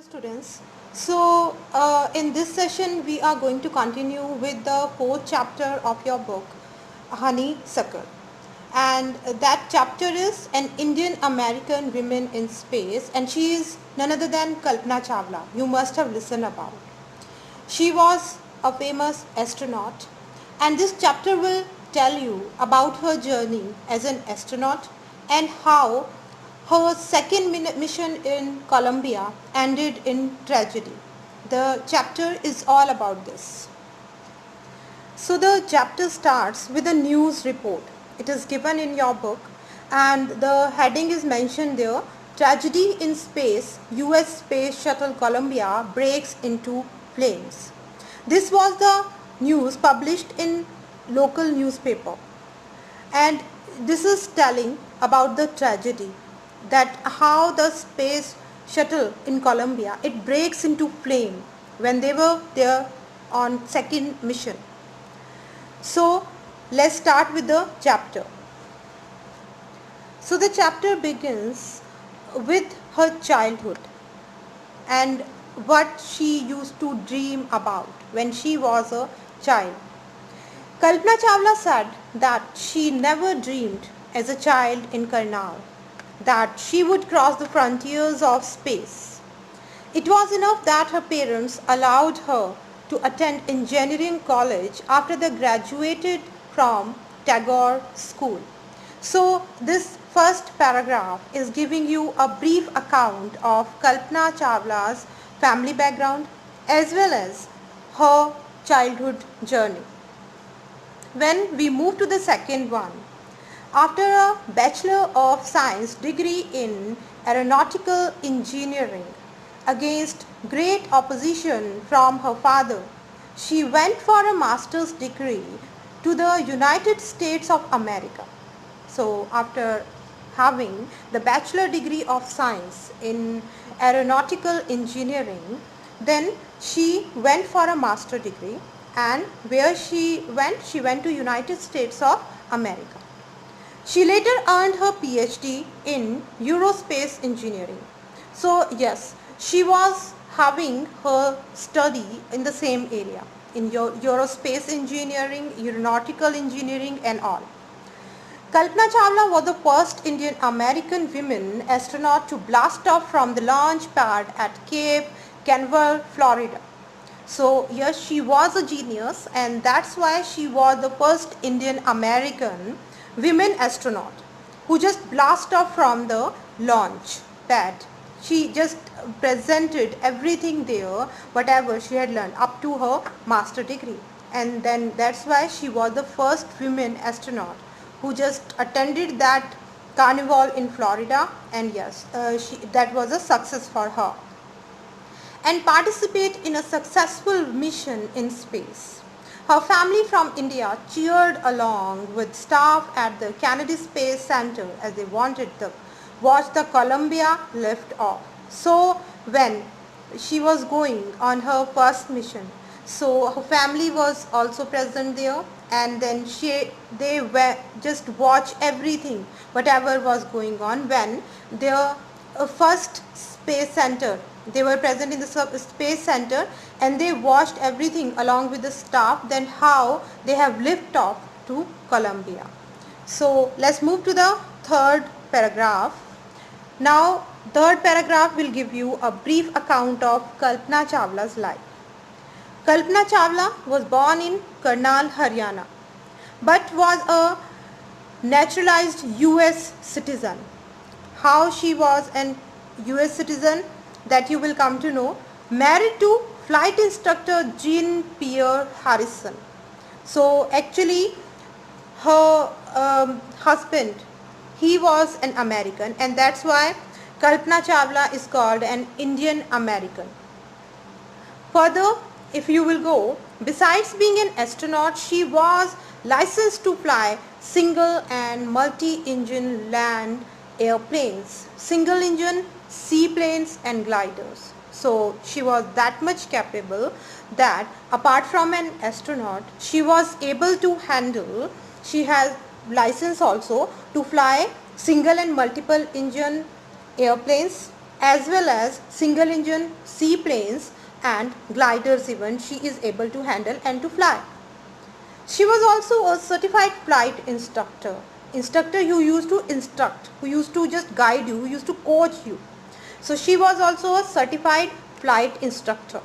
Students. In this session we are going to continue with the fourth chapter of your book Honeysuckle, and that chapter is an Indian American woman in space, and she is none other than Kalpna Chawla. You must have listened about. She was a famous astronaut, and this chapter will tell you about her journey as an astronaut and how her second mission in Colombia ended in tragedy. The chapter is all about this. So the chapter starts with a news report. It is given in your book and the heading is mentioned there. Tragedy in space, US Space Shuttle Columbia breaks into flames. This was the news published in local newspaper, and this is telling about the tragedy, that how the space shuttle in Columbia, it breaks into flame when they were there on second mission. So let's start with the chapter. So the chapter begins with her childhood and what she used to dream about when she was a child. Kalpna Chawla said that she never dreamed as a child in Karnal that she would cross the frontiers of space. It was enough that her parents allowed her to attend engineering college after they graduated from Tagore School. So this first paragraph is giving you a brief account of Kalpna Chawla's family background as well as her childhood journey. When we move to the second one, after a Bachelor of Science degree in Aeronautical Engineering against great opposition from her father, she went for a master's degree to the United States of America. So after having the Bachelor degree of Science in Aeronautical Engineering, then she went for a master degree, and where she went to United States of America. She later earned her PhD in Aerospace Engineering. So yes, she was having her study in the same area, in Aerospace Engineering, Aeronautical Engineering and all. Kalpna Chawla was the first Indian American woman astronaut to blast off from the launch pad at Cape Canaveral, Florida. So yes, she was a genius, and that's why she was the first Indian American women astronaut who just blast off from the launch pad. She just presented everything there, whatever she had learned up to her master degree, and then that's why she was the first women astronaut who just attended that carnival in Florida, and yes, that was a success for her, and participate in a successful mission in space. Her family from India cheered along with staff at the Kennedy Space Center as they wanted to watch the Columbia lift off. So when she was going on her first mission, so her family was also present there, and then they were just watch everything whatever was going on when their first space center, they were present in the space center, and they watched everything along with the staff, then how they have lift off to Columbia. So let's move to the third paragraph. Now third paragraph will give you a brief account of Kalpna Chawla's life. Kalpna Chawla was born in Karnal, Haryana, but was a naturalized US citizen. How she was an US citizen, that you will come to know. Married to flight instructor Jean Pierre Harrison. So actually her husband, he was an American, and that's why Kalpna Chawla is called an Indian American. Further, if you will go, besides being an astronaut, she was licensed to fly single and multi-engine land airplanes, single engine seaplanes and gliders. So she was that much capable that apart from an astronaut, she was able to handle, she has license also to fly single and multiple engine airplanes as well as single engine seaplanes and gliders even she is able to handle and to fly. She was also a certified flight instructor who used to instruct, who used to just guide you, who used to coach you. So she was also a certified flight instructor.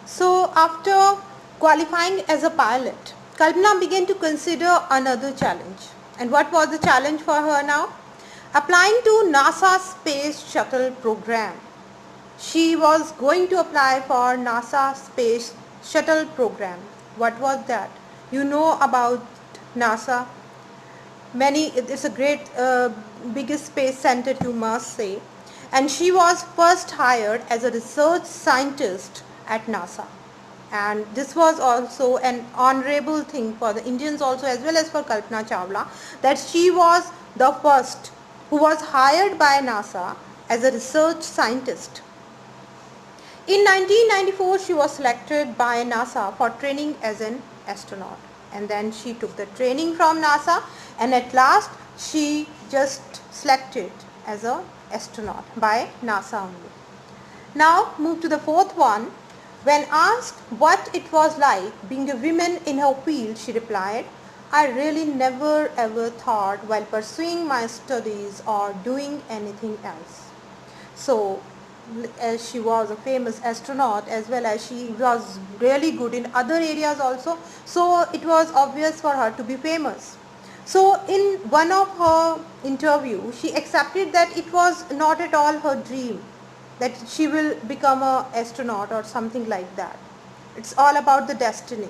So after qualifying as a pilot, Kalpna began to consider another challenge. And what was the challenge for her now? Applying to NASA Space Shuttle program. She was going to apply for NASA Space Shuttle program. What was that? You know about NASA. It's a great biggest space center, you must say. And she was first hired as a research scientist at NASA. And this was also an honorable thing for the Indians also, as well as for Kalpna Chawla, that she was the first who was hired by NASA as a research scientist. In 1994, she was selected by NASA for training as an astronaut. And then she took the training from NASA, and at last she just selected as an astronaut by NASA only. Now move to the fourth one. When asked what it was like being a woman in her field, she replied, "I really never ever thought while pursuing my studies or doing anything else." So as she was a famous astronaut, as well as she was really good in other areas also, so it was obvious for her to be famous. So in one of her interview, she accepted that it was not at all her dream that she will become an astronaut or something like that. It's all about the destiny.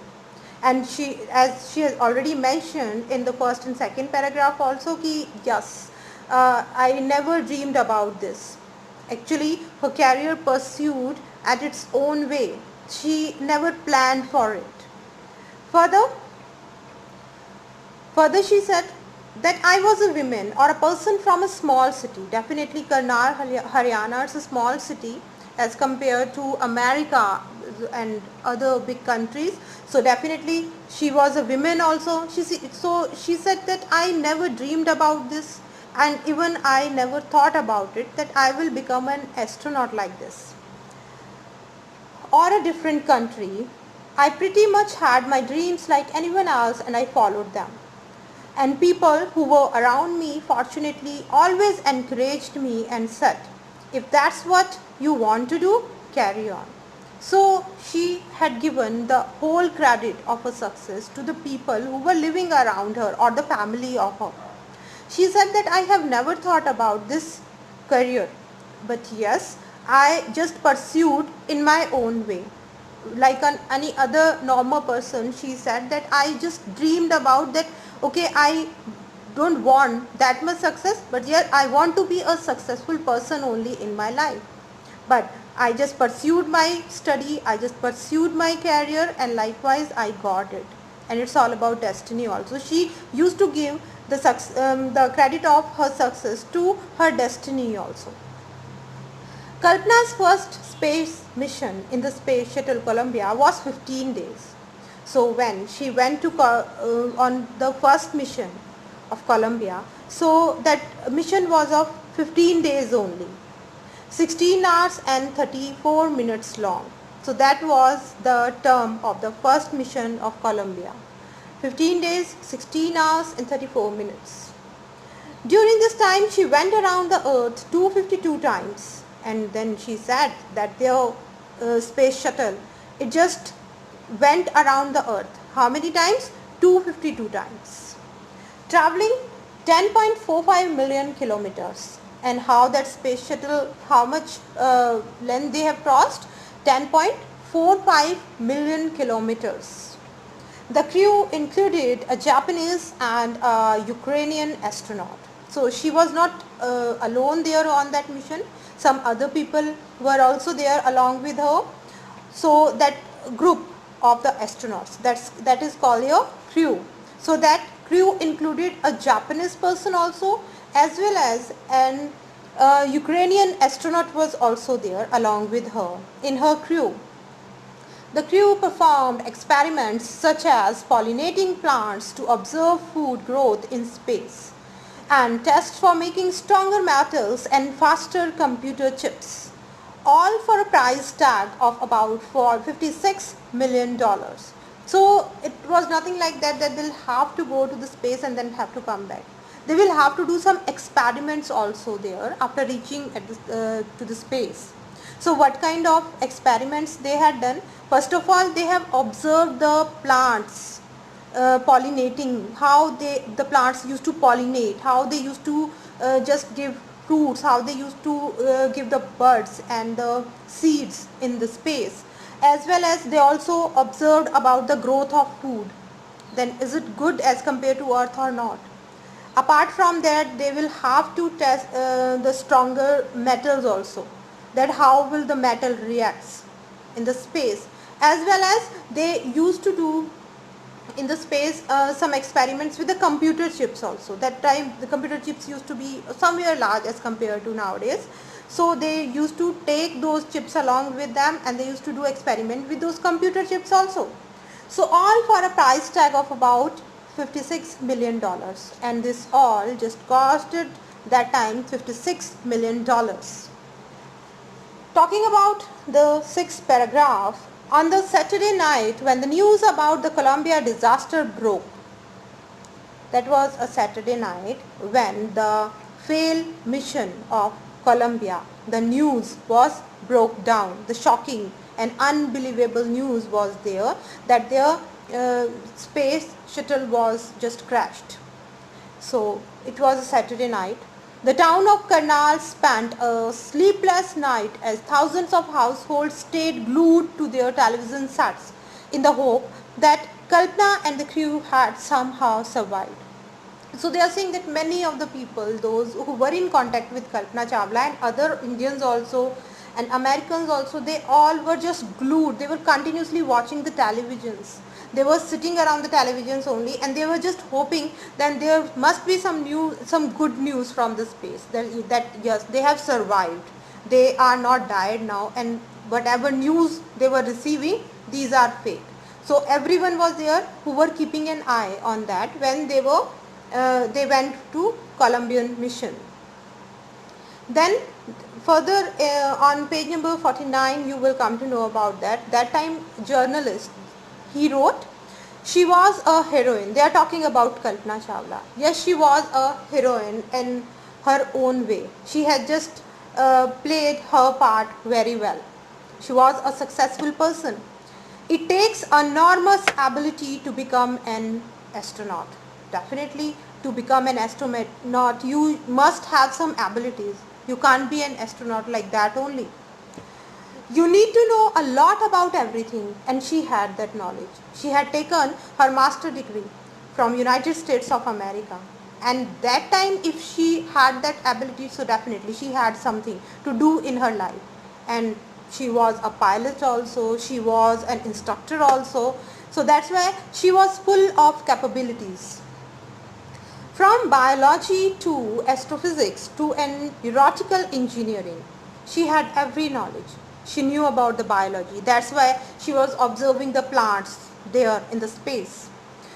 And she, as she has already mentioned in the first and second paragraph also, ki yes, I never dreamed about this. Actually, her career pursued at its own way. She never planned for it. Further, she said that I was a woman or a person from a small city. Definitely Karnal, Haryana is a small city as compared to America and other big countries. So definitely she was a woman also. She said that I never dreamed about this, and even I never thought about it that I will become an astronaut like this or a different country. I pretty much had my dreams like anyone else, and I followed them. And people who were around me fortunately always encouraged me and said, if that's what you want to do, carry on. So she had given the whole credit of her success to the people who were living around her or the family of her. She said that I have never thought about this career, but yes, I just pursued in my own way. Like any other normal person, she said that I just dreamed about that, okay, I don't want that much success, but yet I want to be a successful person only in my life. But I just pursued my study, I just pursued my career, and likewise I got it. And it's all about destiny also. She used to give the credit of her success to her destiny also. Kalpna's first space mission in the Space Shuttle Columbia was 15 days. So when she went to on the first mission of Columbia, so that mission was of 15 days only, 16 hours and 34 minutes long. So that was the term of the first mission of Columbia. 15 days, 16 hours and 34 minutes. During this time, she went around the earth 252 times. And then she said that their space shuttle, it just went around the earth. How many times? 252 times. Traveling 10.45 million kilometers. And how that space shuttle, how much length they have crossed? 10.45 million kilometers. The crew included a Japanese and a Ukrainian astronaut. So she was not alone there on that mission. Some other people were also there along with her. So that group of the astronauts, that is called your crew. So that crew included a Japanese person also, as well as an Ukrainian astronaut was also there along with her in her crew. The crew performed experiments such as pollinating plants to observe food growth in space. and tests for making stronger metals and faster computer chips, all for a price tag of about for $56 million. So it was nothing like that they'll have to go to the space and then have to come back. They will have to do some experiments also there after reaching at to the space. So what kind of experiments they had done? First of all, they have observed the plants pollinating, how the plants used to pollinate, how they used to just give fruits, how they used to give the buds and the seeds in the space, as well as they also observed about the growth of food. Then is it good as compared to earth or not? Apart from that, they will have to test the stronger metals also, that how will the metal reacts in the space, as well as they used to do in the space some experiments with the computer chips also. That time the computer chips used to be somewhere large as compared to nowadays, so they used to take those chips along with them and they used to do experiment with those computer chips also. So all for a price tag of about $56 million, and this all just costed that time $56 million. Talking about the sixth paragraph, on the Saturday night when the news about the Columbia disaster broke, that was a Saturday night when the failed mission of Columbia, the news was broke down. The shocking and unbelievable news was there that their space shuttle was just crashed. So it was a Saturday night. The town of Karnal spent a sleepless night as thousands of households stayed glued to their television sets in the hope that Kalpna and the crew had somehow survived. So they are saying that many of the people, those who were in contact with Kalpna Chawla and other Indians also and Americans also, they all were just glued. They were continuously watching the televisions. They were sitting around the televisions only, and they were just hoping that there must be some good news from the space, that yes, they have survived. They are not died now, and whatever news they were receiving, these are fake. So everyone was there who were keeping an eye on that when they went to Columbian mission. Then further on page number 49 you will come to know about that time journalist, he wrote, she was a heroine. They are talking about Kalpna Chawla. Yes, she was a heroine in her own way. She had just played her part very well. She was a successful person. It takes enormous ability to become an astronaut. Definitely, to become an astronaut, you must have some abilities. You can't be an astronaut like that only. You need to know a lot about everything, and she had that knowledge. She had taken her master degree from United States of America, and that time if she had that ability, so definitely she had something to do in her life. And she was a pilot also, she was an instructor also, so that's why she was full of capabilities. From biology to astrophysics to an aeronautical engineering, she had every knowledge. She knew about the biology. That's why she was observing the plants there in the space.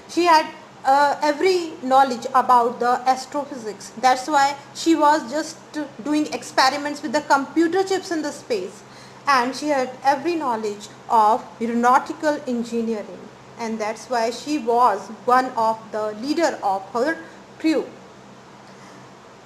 She had every knowledge about the astrophysics. That's why she was just doing experiments with the computer chips in the space. And she had every knowledge of aeronautical engineering. And that's why she was one of the leader of her crew.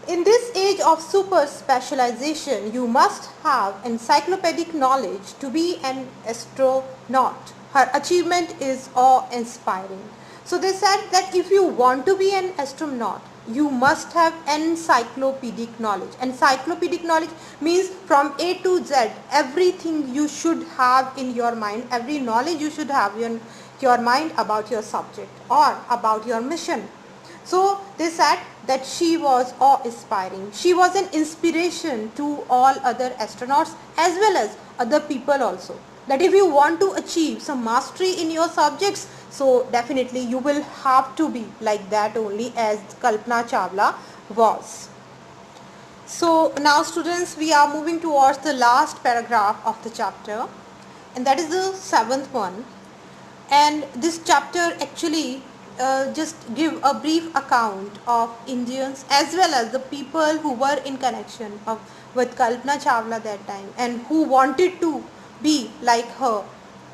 In this age of super specialization, you must have encyclopedic knowledge to be an astronaut. Her achievement is awe-inspiring. So they said that if you want to be an astronaut, you must have encyclopedic knowledge. Encyclopedic knowledge means from A to Z, everything you should have in your mind, every knowledge you should have in your mind about your subject or about your mission. So they said that she was awe-inspiring. She was an inspiration to all other astronauts as well as other people also. That if you want to achieve some mastery in your subjects, so definitely you will have to be like that only as Kalpna Chawla was. So now students, we are moving towards the last paragraph of the chapter, and that is the seventh one. And this chapter actually just give a brief account of Indians as well as the people who were in connection with Kalpna Chawla that time and who wanted to be like her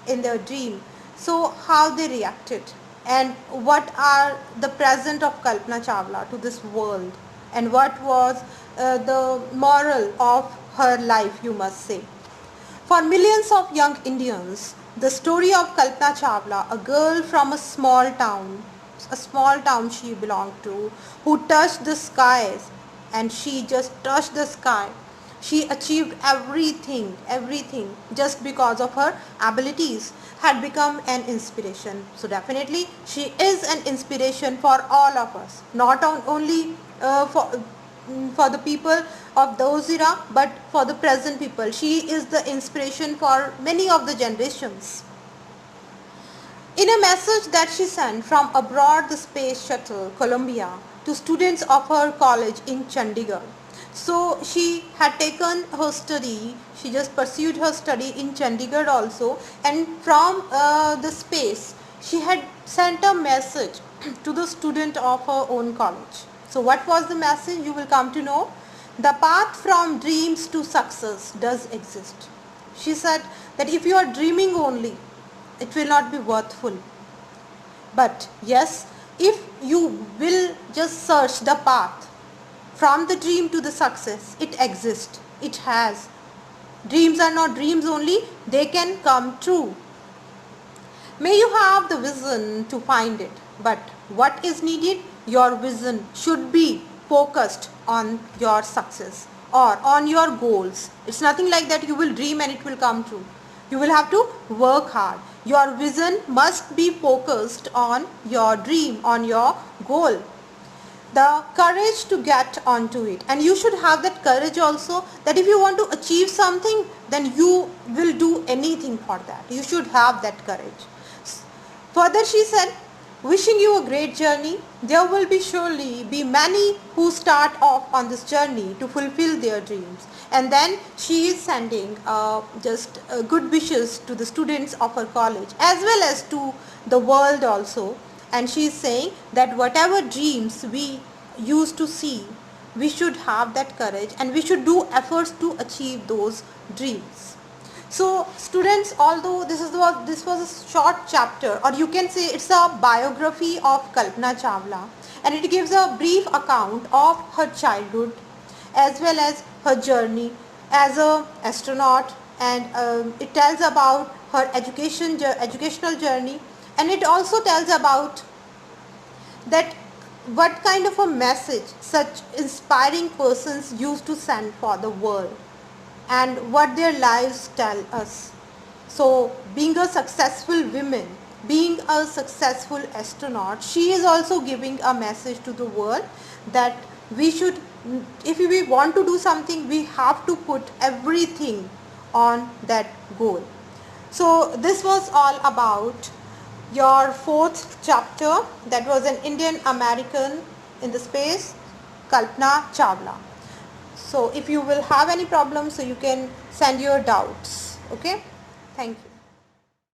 in their dream. So how they reacted and what are the present of Kalpna Chawla to this world and what was the moral of her life, you must say. For millions of young Indians, the story of Kalpna Chawla, a girl from a small town she belonged to, who touched the skies and she just touched the sky. She achieved everything just because of her abilities, had become an inspiration. So definitely she is an inspiration for all of us, not only for the people of those era but for the present people. She is the inspiration for many of the generations. In a message that she sent from aboard the space shuttle Columbia to students of her college in Chandigarh. So she had taken her study, she just pursued her study in Chandigarh also, and from the space she had sent a message to the student of her own college. So what was the message? You will come to know. The path from dreams to success does exist. She said that if you are dreaming only, it will not be worthful. But yes, if you will just search the path from the dream to the success, it exists. It has. Dreams are not dreams only, they can come true. May you have the vision to find it, but what is needed? Your vision should be focused on your success or on your goals. It's nothing like that you will dream and it will come true. You will have to work hard. Your vision must be focused on your dream, on your goal. The courage to get onto it, and you should have that courage also, that if you want to achieve something, then you will do anything for that. You should have that courage. Further she said, wishing you a great journey. There will be surely be many who start off on this journey to fulfill their dreams. And then she is sending just good wishes to the students of her college as well as to the world also. And she is saying that whatever dreams we used to see, we should have that courage and we should do efforts to achieve those dreams. So students, although this was a short chapter, or you can say it's a biography of Kalpna Chawla, and it gives a brief account of her childhood as well as her journey as a astronaut, and it tells about her educational journey, and it also tells about that what kind of a message such inspiring persons used to send for the world and what their lives tell us. So being a successful woman, being a successful astronaut, she is also giving a message to the world that we should, if we want to do something, we have to put everything on that goal. So this was all about your fourth chapter, that was an Indian American in the space, Kalpna Chawla. So if you will have any problems, so you can send your doubts. Okay, thank you.